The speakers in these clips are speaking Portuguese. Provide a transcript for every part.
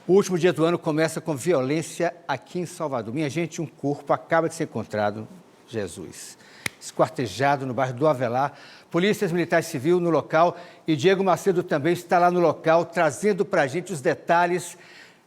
O último dia do ano começa com violência aqui em Salvador. Minha gente, um corpo acaba de ser encontrado, Jesus, esquartejado no bairro do Avelar. Polícias Militares Civil no local e Diego Macedo também está lá no local, trazendo para a gente os detalhes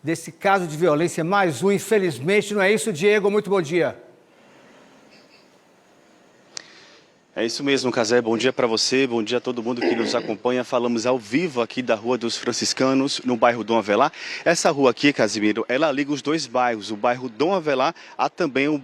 desse caso de violência. Mais um, infelizmente, não é isso, Diego? Muito bom dia. É isso mesmo, Casé. Bom dia para você, bom dia a todo mundo que nos acompanha. Falamos ao vivo aqui da Rua dos Franciscanos, no bairro Dom Avelar. Essa rua aqui, Casimiro, ela liga os dois bairros, o bairro Dom Avelar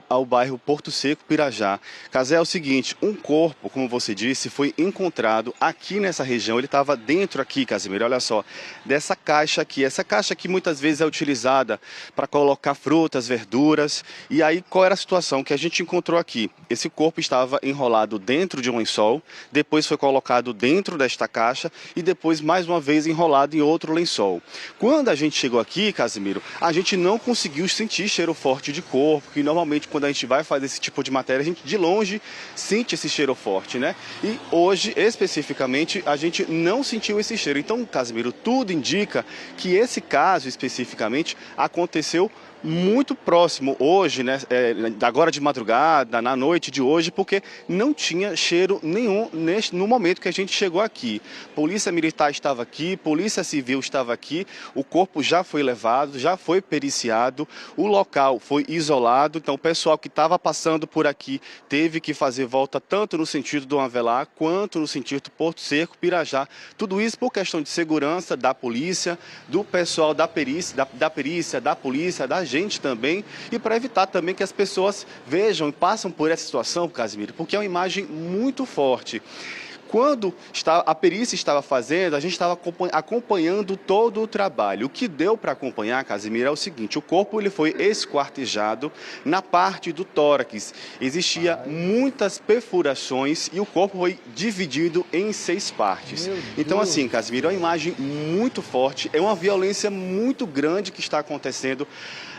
ao bairro Porto Seco, Pirajá. Casé, é o seguinte, um corpo, como você disse, foi encontrado aqui nessa região. Ele estava dentro aqui, Casimiro, olha só, dessa caixa aqui. Essa caixa aqui muitas vezes é utilizada para colocar frutas, verduras. E aí, qual era a situação que a gente encontrou aqui? Esse corpo estava enrolado dentro de um lençol, depois foi colocado dentro desta caixa e depois mais uma vez enrolado em outro lençol. Quando a gente chegou aqui, Casimiro, a gente não conseguiu sentir cheiro forte de corpo, que normalmente quando a gente vai fazer esse tipo de matéria, a gente de longe sente esse cheiro forte, né? E hoje, especificamente, a gente não sentiu esse cheiro. Então, Casimiro, tudo indica que esse caso especificamente aconteceu muito próximo hoje, né, agora de madrugada, na noite de hoje, porque não tinha cheiro nenhum no momento que a gente chegou aqui. Polícia Militar estava aqui, Polícia Civil estava aqui, o corpo já foi levado, já foi periciado, o local foi isolado, então o pessoal que estava passando por aqui teve que fazer volta tanto no sentido do Avelar quanto no sentido Porto Seco, Pirajá. Tudo isso por questão de segurança da polícia, do pessoal da perícia, da polícia, da gente também, e para evitar também que as pessoas vejam e passem por essa situação, Casimiro, porque é uma imagem muito forte. Quando a perícia estava fazendo, a gente estava acompanhando todo o trabalho. O que deu para acompanhar, Casimiro, é o seguinte: o corpo ele foi esquartejado na parte do tórax. Existia muitas perfurações e o corpo foi dividido em 6 partes. Então, assim, Casimiro, é uma imagem muito forte, é uma violência muito grande que está acontecendo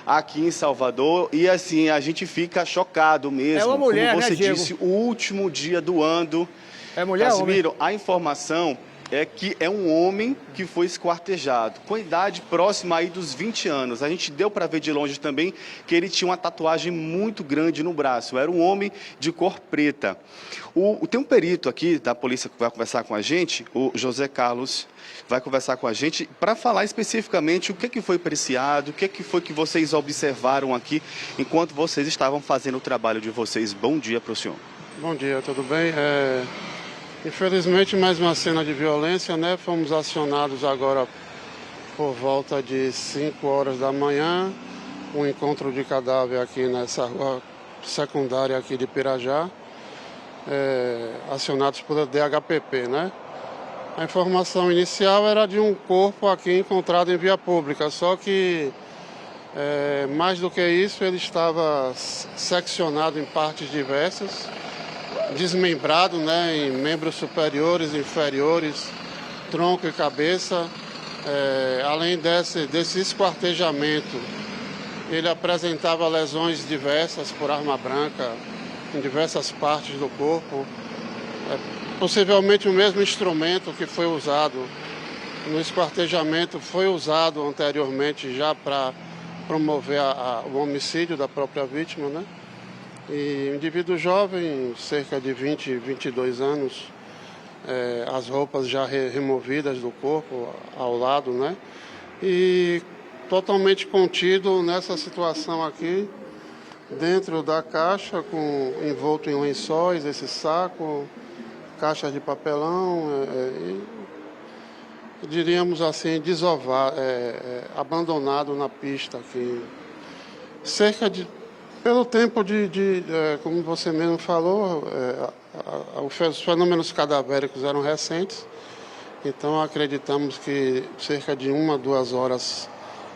aqui em Salvador e, assim, a gente fica chocado mesmo. É uma mulher, como você né, Diego? disse, o último dia do ano. É mulher, Casimiro, a informação é que é um homem que foi esquartejado, com idade próxima aí dos 20 anos. A gente deu para ver de longe também que ele tinha uma tatuagem muito grande no braço. Era um homem de cor preta. Tem um perito aqui da polícia que vai conversar com a gente, o José Carlos, vai conversar com a gente para falar especificamente o que foi periciado, o que foi que vocês observaram aqui enquanto vocês estavam fazendo o trabalho de vocês. Bom dia para o senhor. Bom dia, tudo bem? Infelizmente, mais uma cena de violência, né? Fomos acionados agora por volta de 5 horas da manhã, um encontro de cadáver aqui nessa rua secundária aqui de Pirajá, acionados por DHPP, né? A informação inicial era de um corpo aqui encontrado em via pública, só que mais do que isso, ele estava seccionado em partes diversas, desmembrado, né, em membros superiores, inferiores, tronco e cabeça. Além desse esquartejamento, ele apresentava lesões diversas por arma branca em diversas partes do corpo. Possivelmente o mesmo instrumento que foi usado no esquartejamento foi usado anteriormente já para promover o homicídio da própria vítima, né? E um indivíduo jovem, cerca de 20, 22 anos, as roupas já removidas do corpo ao lado, né? E totalmente contido nessa situação aqui, dentro da caixa, envolto em lençóis, esse saco, caixas de papelão, diríamos assim, desovado, abandonado na pista aqui. Pelo tempo como você mesmo falou, os fenômenos cadavéricos eram recentes, então acreditamos que cerca de 1 a 2 horas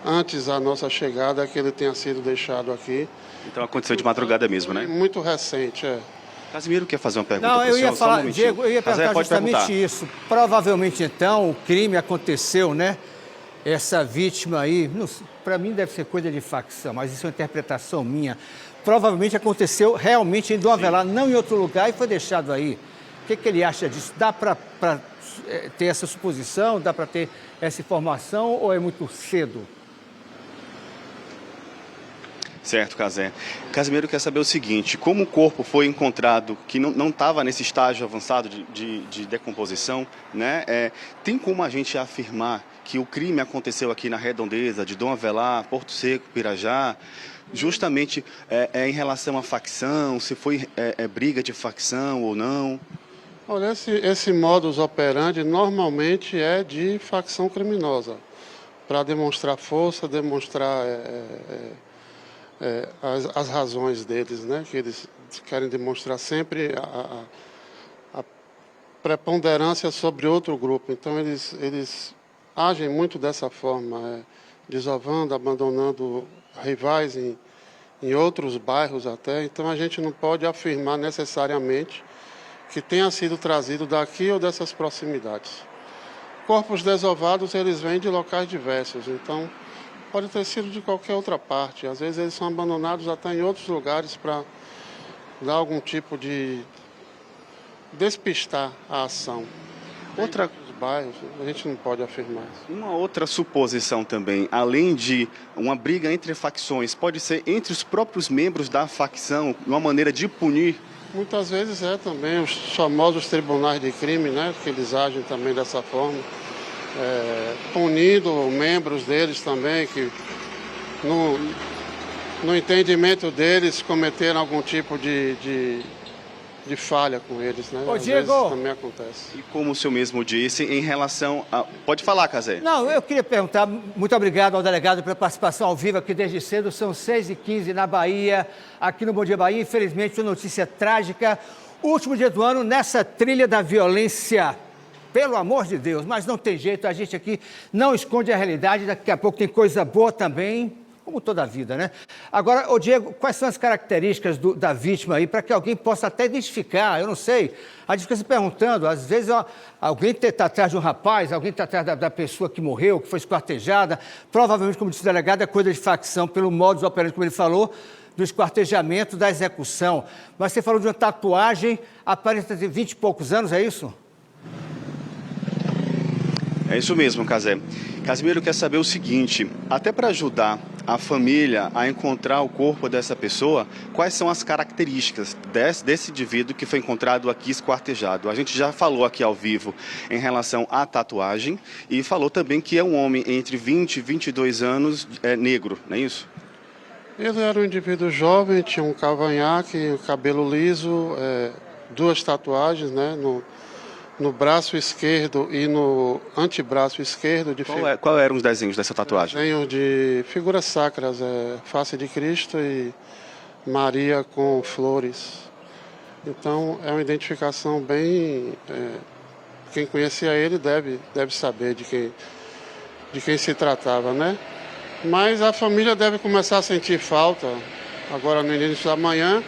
antes da nossa chegada que ele tenha sido deixado aqui. Então aconteceu de madrugada mesmo, né? Muito recente, Casimiro quer fazer uma pergunta Não, para o eu senhor? ia falar, Só um Diego, eu ia perguntar justamente isso. Provavelmente, então, o crime aconteceu, né? Essa vítima aí, para mim deve ser coisa de facção, mas isso é uma interpretação minha. Provavelmente aconteceu realmente em Dom Avelar, não em outro lugar, e foi deixado aí. O que ele acha disso? Dá para ter essa suposição? Dá para ter essa informação ou é muito cedo? Certo, Cazé. Casimiro quer saber o seguinte, como o corpo foi encontrado que não estava nesse estágio avançado de decomposição, né? Tem como a gente afirmar que o crime aconteceu aqui na Redondeza, de Dom Avelar, Porto Seco, Pirajá, justamente em relação à facção, se foi briga de facção ou não? Olha, esse modus operandi normalmente é de facção criminosa, para demonstrar força, demonstrar as razões deles, né? Que eles querem demonstrar sempre a preponderância sobre outro grupo. Então eles agem muito dessa forma, desovando, abandonando rivais em outros bairros até. Então a gente não pode afirmar necessariamente que tenha sido trazido daqui ou dessas proximidades. Corpos desovados, eles vêm de locais diversos, então pode ter sido de qualquer outra parte. Às vezes eles são abandonados até em outros lugares para dar algum tipo de despistar a ação. Outra Os bairros, a gente não pode afirmar. Uma outra suposição também, além de uma briga entre facções, pode ser entre os próprios membros da facção, uma maneira de punir. Muitas vezes também os famosos tribunais de crime, né, que eles agem também dessa forma, punindo membros deles também, que no entendimento deles cometeram algum tipo de falha com eles, né? Ô, Às Diego! vezes também acontece. E como o senhor mesmo disse, em relação a... Pode falar, Cazé. Não, eu queria perguntar, muito obrigado ao delegado pela participação ao vivo aqui desde cedo, são 6h15 na Bahia, aqui no Bom Dia Bahia, infelizmente uma notícia trágica, último dia do ano nessa trilha da violência, pelo amor de Deus, mas não tem jeito, a gente aqui não esconde a realidade, daqui a pouco tem coisa boa também, como toda a vida, né? Agora, ô Diego, quais são as características da vítima aí, para que alguém possa até identificar, eu não sei, a gente fica se perguntando, às vezes alguém está atrás de um rapaz, alguém está atrás da pessoa que morreu, que foi esquartejada, provavelmente, como disse o delegado, é coisa de facção, pelo modus operandi, como ele falou, do esquartejamento, da execução. Mas você falou de uma tatuagem, aparenta ter 20 e poucos anos, é isso? É isso mesmo, Cazé. Casimiro quer saber o seguinte, até para ajudar a família a encontrar o corpo dessa pessoa, quais são as características desse indivíduo que foi encontrado aqui esquartejado? A gente já falou aqui ao vivo em relação à tatuagem e falou também que é um homem entre 20 e 22 anos, negro, não é isso? Ele era um indivíduo jovem, tinha um cavanhaque, cabelo liso, duas tatuagens, né, no braço esquerdo e no antebraço esquerdo. Qual eram os desenhos dessa tatuagem? Desenhos de figuras sacras, face de Cristo e Maria com flores. Então é uma identificação bem... quem conhecia ele deve saber de quem se tratava, né? Mas a família deve começar a sentir falta, agora no início da manhã.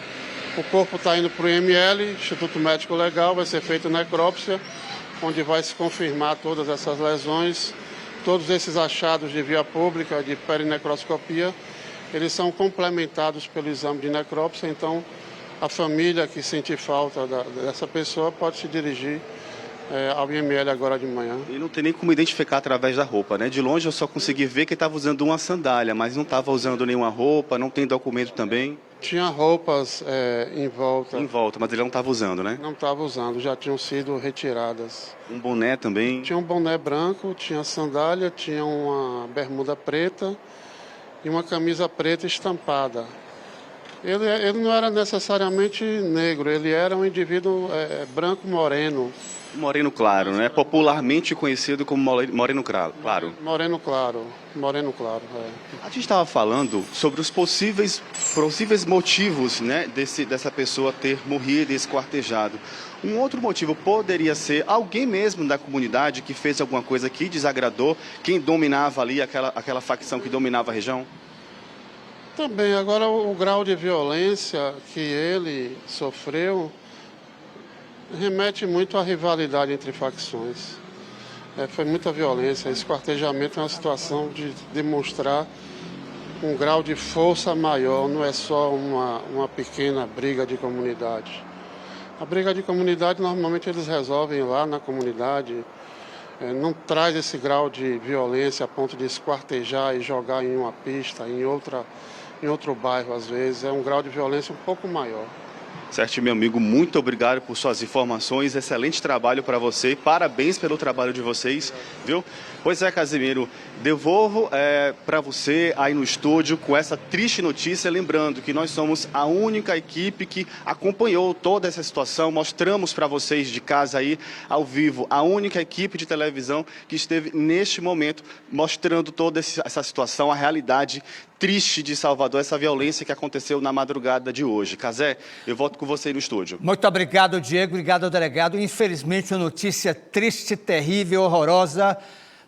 O corpo está indo para o IML, Instituto Médico Legal, vai ser feita necrópsia, onde vai se confirmar todas essas lesões, todos esses achados de via pública, de perinecroscopia, eles são complementados pelo exame de necrópsia, então a família que sentir falta dessa pessoa pode se dirigir ao IML agora de manhã. E não tem nem como identificar através da roupa, né? De longe eu só consegui ver que ele estava usando uma sandália, mas não estava usando nenhuma roupa, não tem documento também. Tinha roupas em volta. Em volta, mas ele não estava usando, né? Não estava usando, já tinham sido retiradas. Um boné também? Tinha um boné branco, tinha sandália, tinha uma bermuda preta e uma camisa preta estampada. Ele não era necessariamente negro, ele era um indivíduo branco moreno. Moreno claro, né? Popularmente conhecido como moreno claro. Moreno claro. A gente estava falando sobre os possíveis motivos, né, dessa pessoa ter morrido e esquartejado. Um outro motivo poderia ser alguém mesmo da comunidade que fez alguma coisa que desagradou quem dominava ali, aquela facção que dominava a região? Também, agora o grau de violência que ele sofreu remete muito à rivalidade entre facções. Foi muita violência. Esse esquartejamento é uma situação de demonstrar um grau de força maior, não é só uma pequena briga de comunidade. A briga de comunidade, normalmente eles resolvem lá na comunidade, não traz esse grau de violência a ponto de esquartejar e jogar em uma pista, em em outro bairro, às vezes. É um grau de violência um pouco maior. Certo, meu amigo, muito obrigado por suas informações, excelente trabalho para você, parabéns pelo trabalho de vocês, viu? Pois é, Casimiro, devolvo para você aí no estúdio com essa triste notícia, lembrando que nós somos a única equipe que acompanhou toda essa situação, mostramos para vocês de casa aí, ao vivo, a única equipe de televisão que esteve neste momento mostrando toda essa situação, a realidade triste de Salvador, essa violência que aconteceu na madrugada de hoje. Cazé, eu volto com você aí no estúdio. Muito obrigado, Diego. Obrigado ao delegado. Infelizmente, uma notícia triste, terrível, horrorosa.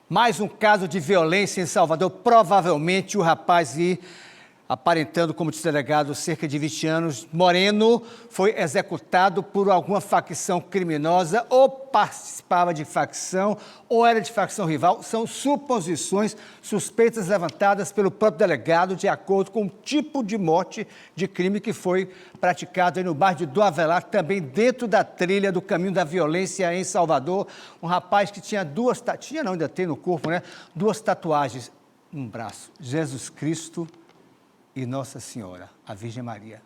Mais um caso de violência em Salvador. Provavelmente o rapaz aparentando, como disse o delegado, cerca de 20 anos, Moreno, foi executado por alguma facção criminosa, ou participava de facção, ou era de facção rival. São suposições, suspeitas levantadas pelo próprio delegado, de acordo com o tipo de morte de crime que foi praticado aí no bairro do Avelar, também dentro da trilha do caminho da violência em Salvador. Um rapaz que tinha ainda tem no corpo, né? 2 tatuagens, um braço, Jesus Cristo e Nossa Senhora, a Virgem Maria.